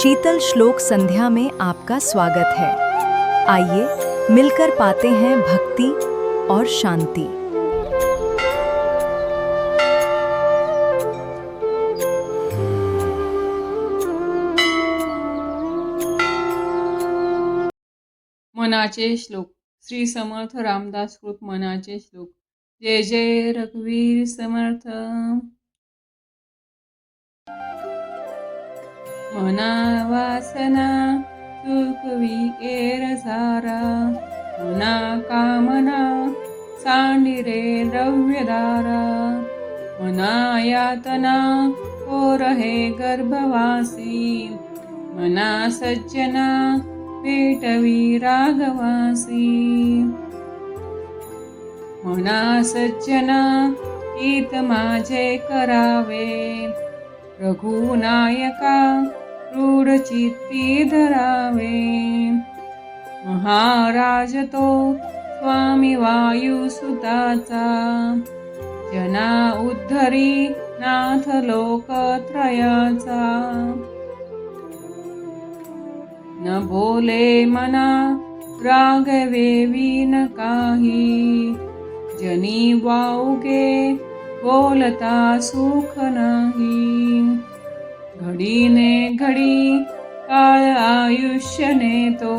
शीतल श्लोक संध्या में आपका स्वागत है। आइए मिलकर पाते हैं भक्ति और शांति। मनाचे श्लोक श्री समर्थ रामदास कृत मनाचे श्लोक। जय जय रघुवीर समर्थ। मना वासना सुखवी केर सारा, मना कामना सांडिरे द्रव्यदारा, मना यातना हो रहे गर्भवासी, मना सज्जना भेटवी राघवासी, मना सज्जना हित माझे करावे, रघुनायका रूढ चित्ती धरावे, महाराज तो स्वामी वायुसुताचा, जना उद्धरी नाथ लोकत्रयाचा, न बोले मना राघवे न काही, जनी वाऊगे बोलता सुख नाही, घडीने घडी काळ आयुष्य नेतो,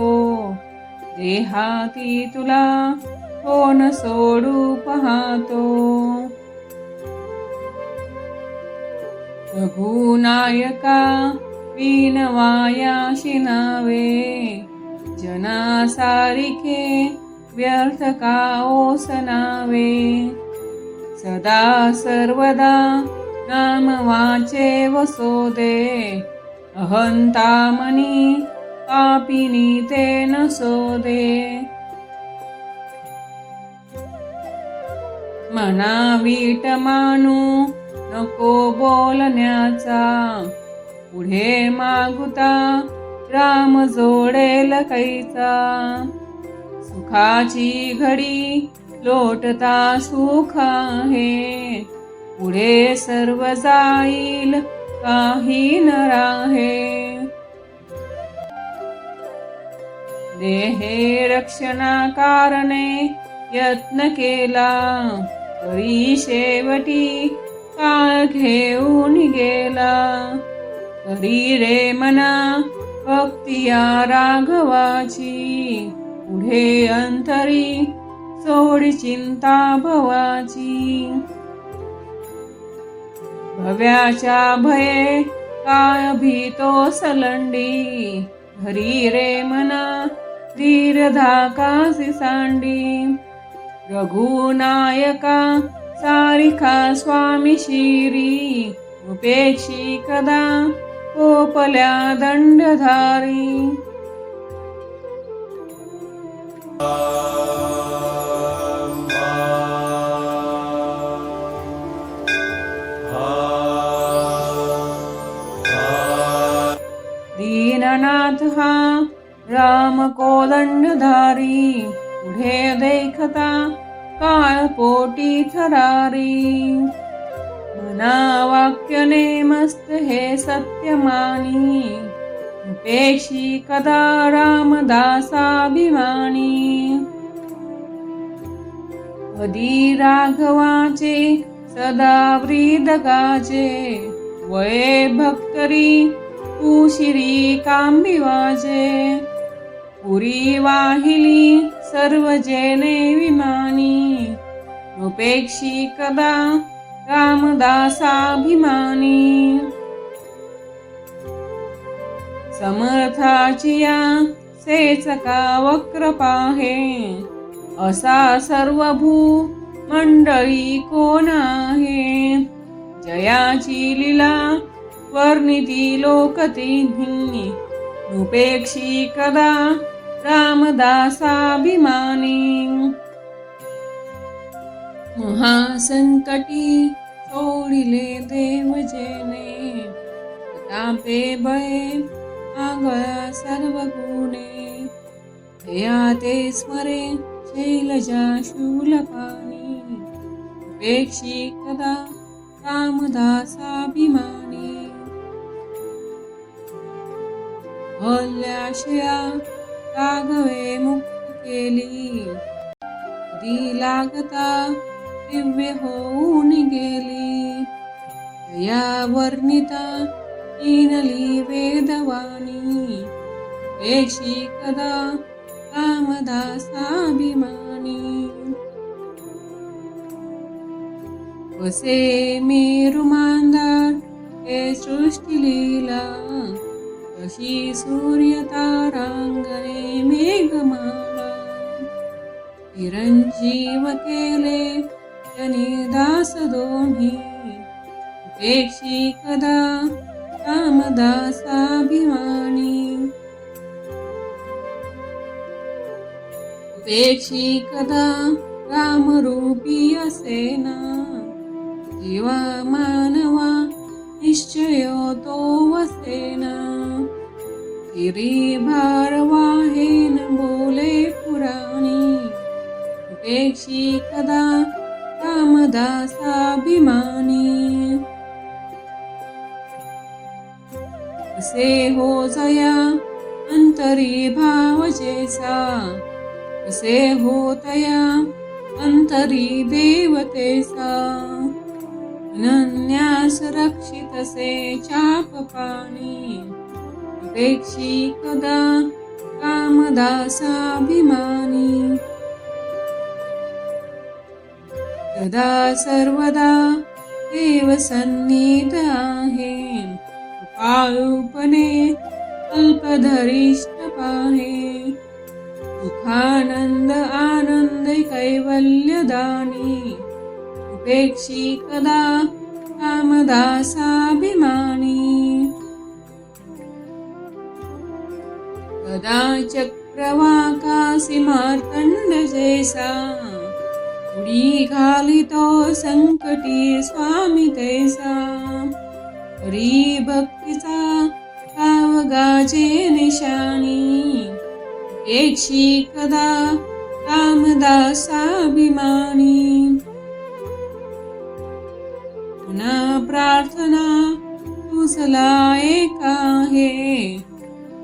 देहाती तुला कोण सोडू पाहतो, रघुनायका विनवायाशी नावे, जना सारिखे व्यर्थ का ओसनावे, सदा सर्वदा नाम वाचे वसोदे, अहंता मनी पापिनी ते नसोदे, मना वीट मानू नको बोलण्याचा, पुढे मागुता राम जोडेल कैचा, सुखाची घडी लोटता सुख आहे, पुढे सर्व जाईल काही न राहे, देहे रक्षणा कारणे यत्न केला, तरी शेवटी काळ घेऊन गेला, तरी रे मना भक्ती या राघवाची, पुढे अंतरी सोड चिंता भवाची, भव्याच्या भये काय भीतो सलंडी, धरी रे मना धीर धाकासी सांडी, रघुनायका सारिखा स्वामी शिरी, उपेक्षी कदा कोपल्या दंडधारी, दीननाथ हा राम कोदंडधारी, पुढे देखता काळ पोटी थरारी, मना वाक्यने मस्त हे सत्य मानी, उपेक्षी कदा रामदासाभिमानी, कधी राघवाचे सदा व्रीद गाजे, वये भक्तरी उशिरी कांबी वाजे, पुरी वाहिली सर्व जेने विमानी, उपेक्षी कदा रामदासाभिमानी, समर्थाची या सेचका वक्र पाहे, असा सर्व भू मंडळी कोण आहे, जयाची लीला वर्णिती लोकतिन्ही, उपेक्षी कदा रामदासाभिमानी, महासंकटी सोडिले देव जेने, तापे भये आगळा सर्व गुणे, दया ते स्मरे शैलजा शूलपाणी, उपेक्षी कदा रामदासाभिमानी, अहल्याशया राघवे मुक्त केली, कधी लागता दिव्य होऊन गेली. या वर्णिता इनली वेदवाणी, पेशी कदा रामदासाभिमानी. वसे मेरुमांदार हे सृष्टी लीला, अशी सूर्यतारांगणे मेघमाला. चिरंजीव केले त्यांनी दास दोन्ही, पेक्षी कदा रामदासाभिमानी. पेक्षी कदा रामरूपी असेना, जीवा मानवा निश्चय तो वसेना. गिरी भारवाहेन बोले पुराणी, पेक्षी कदा रामदासाभिमानी. असे हो जया अंतरी भाव जैसा, असे होतया अंतरी देवतेसा. अनन्यास रक्षितसे चापपाणी, पेक्षी कदा रामदासाभिमानी. सदा सर्वदा देव सन्निध आहे, कृपाळूपणे अल्पधरिष्ठ पाहे. सुखानंद आनंद कैवल्यदानी, पेक्षी कदा रामदासाभिमानी. कदा चक्रवाकासी मार्तंड जैसा, उडी घालितो संकटी स्वामी तैसा. हरी भक्तीचा गाजे निशाणी, पेक्षी कदा रामदासाभिमानी. पुन्हा प्रार्थना तुझला एक आहे,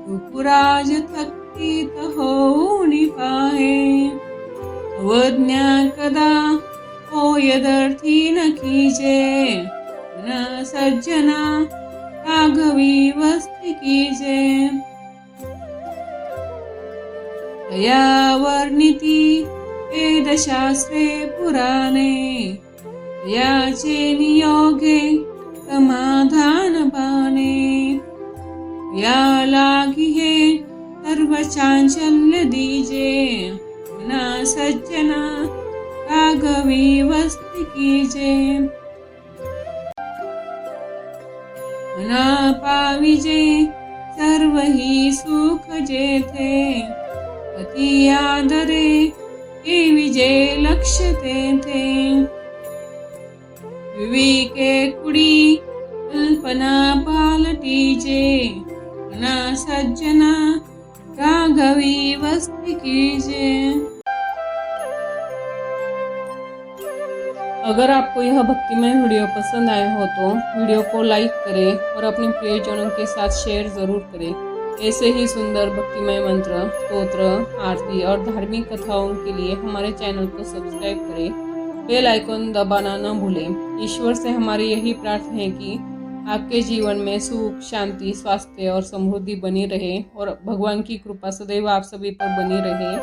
रुपुराज थकीत होऊन पाहे. अवज्ञा कदा होयदर्थी नकीजे, न सज्जना राघवी वस्ती कीजे. तया वर्णिती वेदशास्त्रे पुराणे, याचे नियोगे समाधान पाने. या लागी हे सर्व चांचल्य दीजे, न सज्जना राघवी वस्ती कीजे. मना पाविजे सर्व ही सुख जेथे, अति आदरे विजे लक्ष तेथे. विवेके कुडी कल्पना पालटीजे, मना सज्जना राघवी वस्ती कीजे. अगर आपको यह भक्तिमय वीडियो पसंद आया हो तो वीडियो को लाइक करें और अपने प्रियजनों के साथ शेयर जरूर करें। ऐसे ही सुंदर भक्तिमय मंत्र, स्तोत्र, आरती और धार्मिक कथाओं के लिए हमारे चैनल को सब्सक्राइब करें, बेल आइकन दबाना न भूलें। ईश्वर से हमारी यही प्रार्थना है कि आपके जीवन में सुख, शांति, स्वास्थ्य और समृद्धि बनी रहे और भगवान की कृपा सदैव आप सभी पर बनी रहे।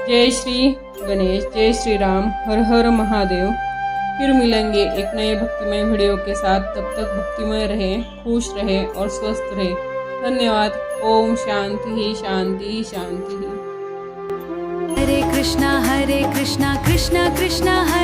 जय श्री गणेश, जय श्री राम, हर हर महादेव। फिर मिलेंगे एक नए भक्तिमय वीडियो के साथ। तब तक भक्तिमय रहे, खुश रहे और स्वस्थ रहे। धन्यवाद। ओम शांति शांति शांति। हरे कृष्णा कृष्णा कृष्णा हरे